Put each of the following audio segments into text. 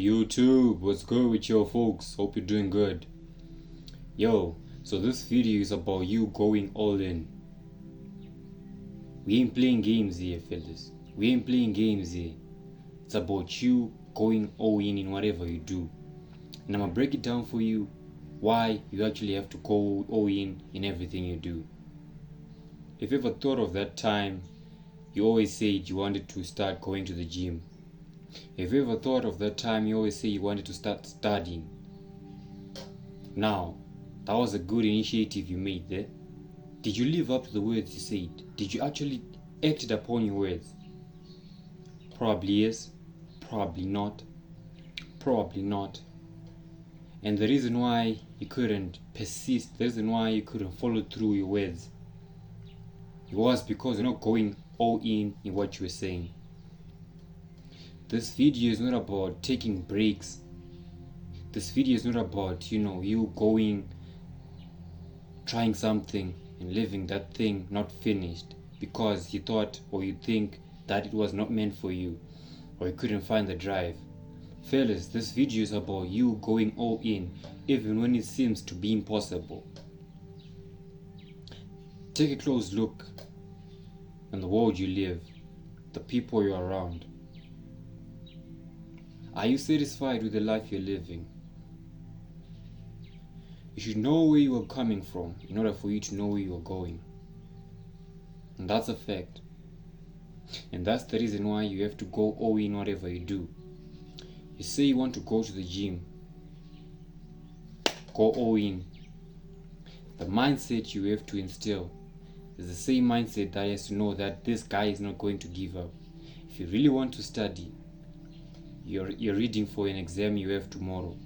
YouTube, what's good with your folks? Hope you're doing good. Yo, so this video is about you going all in. We ain't playing games here, fellas. We ain't playing games here. It's about you going all in whatever you do. And I'm gonna break it down for you why you actually have to go all in everything you do. If you ever thought of that time you always said you wanted to start going to the gym, have you ever thought of that time you always say you wanted to start studying? Now, that was a good initiative you made there. Did you live up to the words you said? Did you actually act upon your words? Probably yes, probably not, probably not. And the reason why you couldn't persist, the reason why you couldn't follow through your words, it was because you're not going all in what you were saying. This video is not about taking breaks. This video is not about, you going, trying something and leaving that thing not finished because you thought or you think that it was not meant for you or you couldn't find the drive. Fellas, this video is about you going all in even when it seems to be impossible. Take a close look at the world you live, the people you're around. Are you satisfied with the life you're living? You should know where you are coming from in order for you to know where you are going. And that's a fact. And that's the reason why you have to go all in whatever you do. You say you want to go to the gym. Go all in. The mindset you have to instill is the same mindset that has to know that this guy is not going to give up. If you really want to study, you're reading for an exam you have tomorrow.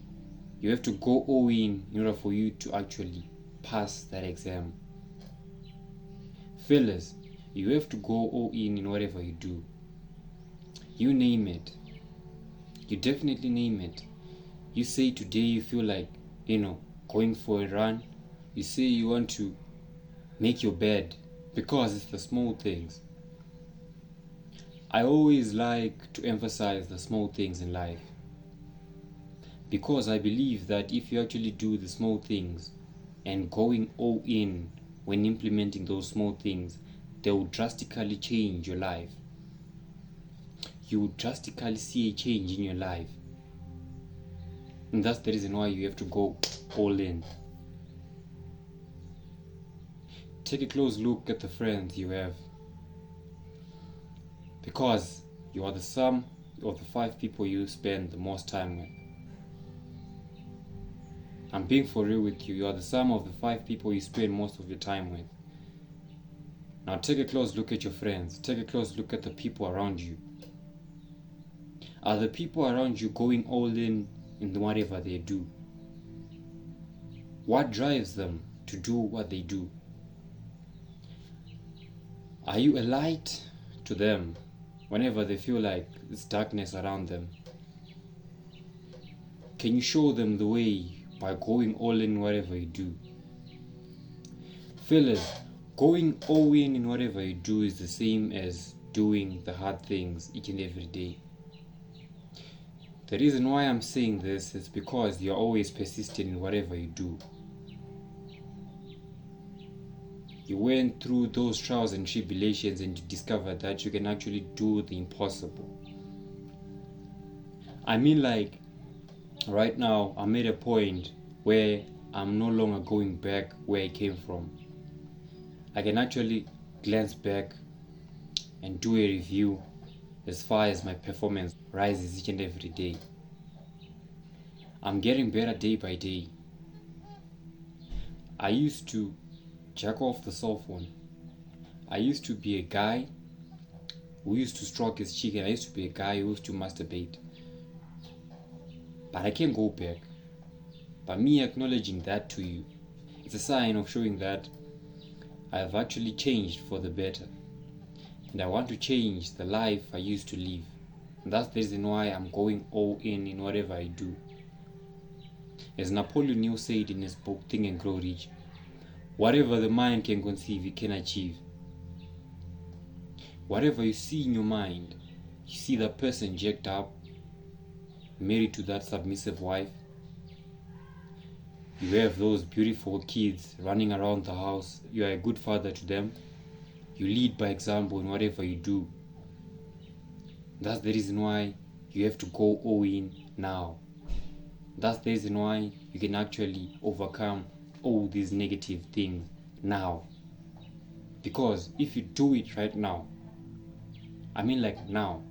You have to go all in order for you to actually pass that exam. Fellas, you have to go all in whatever you do. You name it. You definitely name it. You say today you feel like, going for a run. You say you want to make your bed because it's the small things. I always like to emphasize the small things in life because I believe that if you actually do the small things and going all in when implementing those small things, they will drastically change your life. You will drastically see a change in your life. And that's the reason why you have to go all in. Take a close look at the friends you have, because you are the sum of the 5 people you spend the most time with. I'm being for real with you. You are the sum of the 5 people you spend most of your time with. Now take a close look at your friends. Take a close look at the people around you. Are the people around you going all in whatever they do? What drives them to do what they do? Are you a light to them whenever they feel like there's darkness around them? Can you show them the way by going all in whatever you do? Fellas, going all in whatever you do is the same as doing the hard things each and every day. The reason why I'm saying this is because you're always persistent in whatever you do. You went through those trials and tribulations and you discovered that you can actually do the impossible. I mean, like, right now I'm at a point where I'm no longer going back where I came from. I can actually glance back and do a review as far as my performance rises each and every day. I'm getting better day by day. I used to jack off the cell phone. I used to be a guy who used to stroke his cheek, and I used to be a guy who used to masturbate. But I can't go back. But me acknowledging that to you, it's a sign of showing that I have actually changed for the better. And I want to change the life I used to live. And that's the reason why I'm going all in whatever I do. As Napoleon Hill said in his book Think and Grow Rich, whatever the mind can conceive, it can achieve. Whatever you see in your mind, you see that person jacked up, married to that submissive wife. You have those beautiful kids running around the house. You are a good father to them. You lead by example in whatever you do. That's the reason why you have to go all in now. That's the reason why you can actually overcome all these negative things now. Because if you do it right now, I mean like now,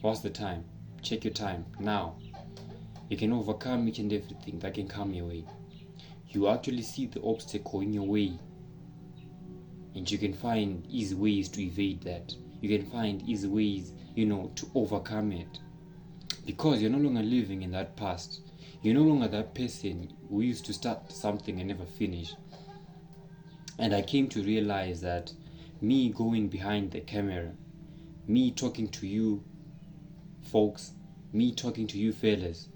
what's the time? Check your time now. You can overcome each and everything that can come your way. You actually see the obstacle in your way, and you can find easy ways to evade that. You can find easy ways, to overcome it. Because you're no longer living in that past. You're no longer that person who used to start something and never finish. And I came to realize that me going behind the camera, me talking to you folks, me talking to you fellas,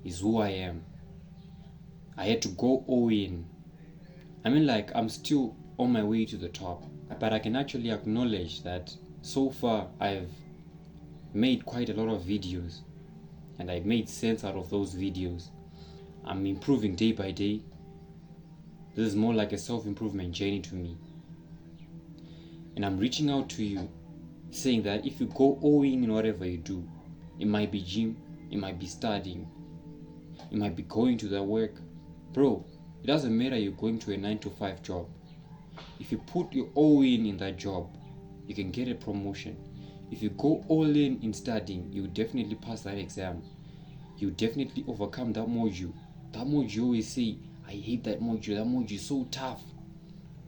is who I am. I had to go all in. I mean, like, I'm still on my way to the top, but I can actually acknowledge that so far I've made quite a lot of videos, and I've made sense out of those videos. I'm improving day by day. This is more like a self-improvement journey to me. And I'm reaching out to you, saying that if you go all in whatever you do, it might be gym, it might be studying, it might be going to that work. Bro, it doesn't matter you're going to a 9-to-5 job. If you put your all in that job, you can get a promotion. If you go all in studying, you definitely pass that exam. You definitely overcome that module. That module, you always say, I hate that module. That module is so tough.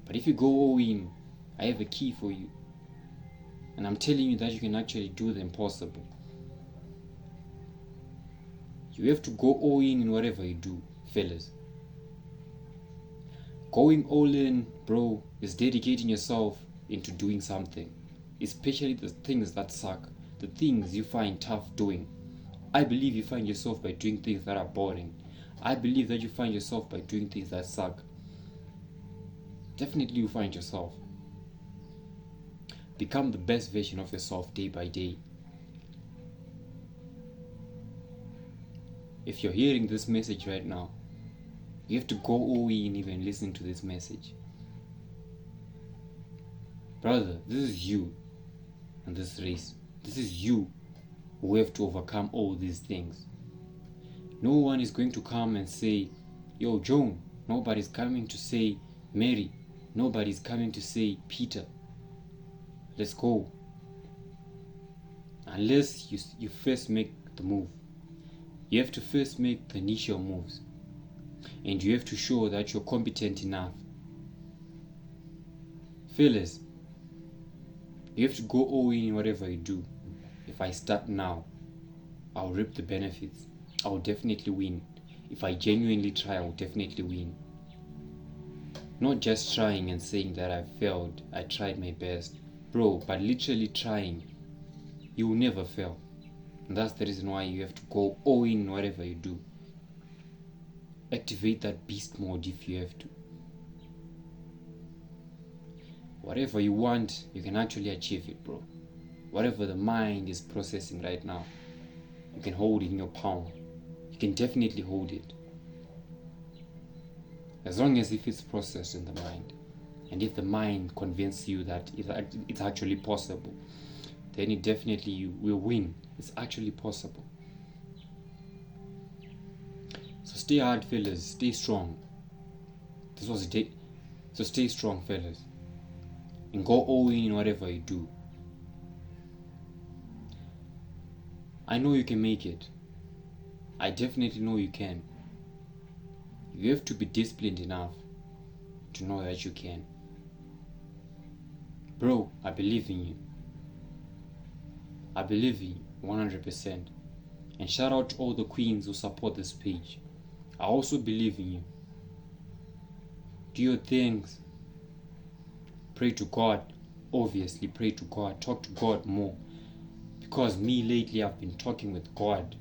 But if you go all in, I have a key for you. And I'm telling you that you can actually do the impossible. You have to go all in whatever you do, fellas. Going all in, bro, is dedicating yourself into doing something. Especially the things that suck. The things you find tough doing. I believe you find yourself by doing things that are boring. I believe that you find yourself by doing things that suck. Definitely you find yourself. Become the best version of yourself day by day. If you're hearing this message right now, you have to go all in even listening to this message. Brother, this is you in this race. This is you who have to overcome all these things. No one is going to come and say, yo, Joan. Nobody's coming to say, Mary. Nobody's coming to say, Peter. Let's go. Unless you first make the move. You have to first make the initial moves. And you have to show that you're competent enough. Fellas, you have to go all in whatever you do. If I start now, I'll reap the benefits. I'll definitely win. If I genuinely try, I'll definitely win. Not just trying and saying that I failed, I tried my best. Bro, but literally trying, you will never fail. And that's the reason why you have to go all in whatever you do. Activate that beast mode if you have to. Whatever you want, you can actually achieve it, bro. Whatever the mind is processing right now, you can hold it in your palm. You can definitely hold it. As long as if it's processed in the mind. And if the mind convinces you that it's actually possible, then it definitely you will win. It's actually possible. So stay hard, fellas. Stay strong. This was a day. So stay strong, fellas. And go all in whatever you do. I know you can make it. I definitely know you can. You have to be disciplined enough to know that you can. Bro, I believe in you. I believe in you 100%. And shout out to all the queens who support this page. I also believe in you. Do your things. Pray to God. Obviously, pray to God. Talk to God more. Because me lately, I've been talking with God.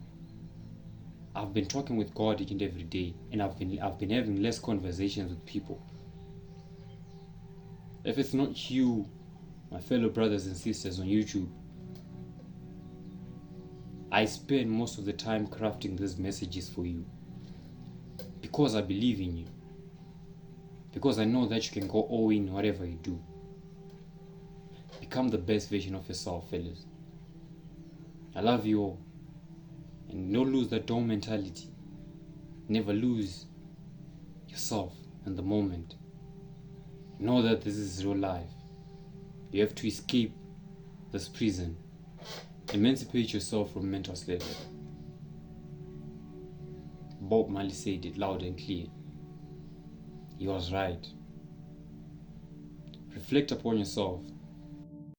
I've been talking with God each and every day. And I've been having less conversations with people. If it's not you, my fellow brothers and sisters on YouTube, I spend most of the time crafting these messages for you because I believe in you, because I know that you can go all in whatever you do. Become the best version of yourself, fellas. I love you all, and don't lose that dome mentality. Never lose yourself in the moment. Know that this is real life. You have to escape this prison. Emancipate yourself from mental slavery. Bob Marley said it loud and clear. He was right. Reflect upon yourself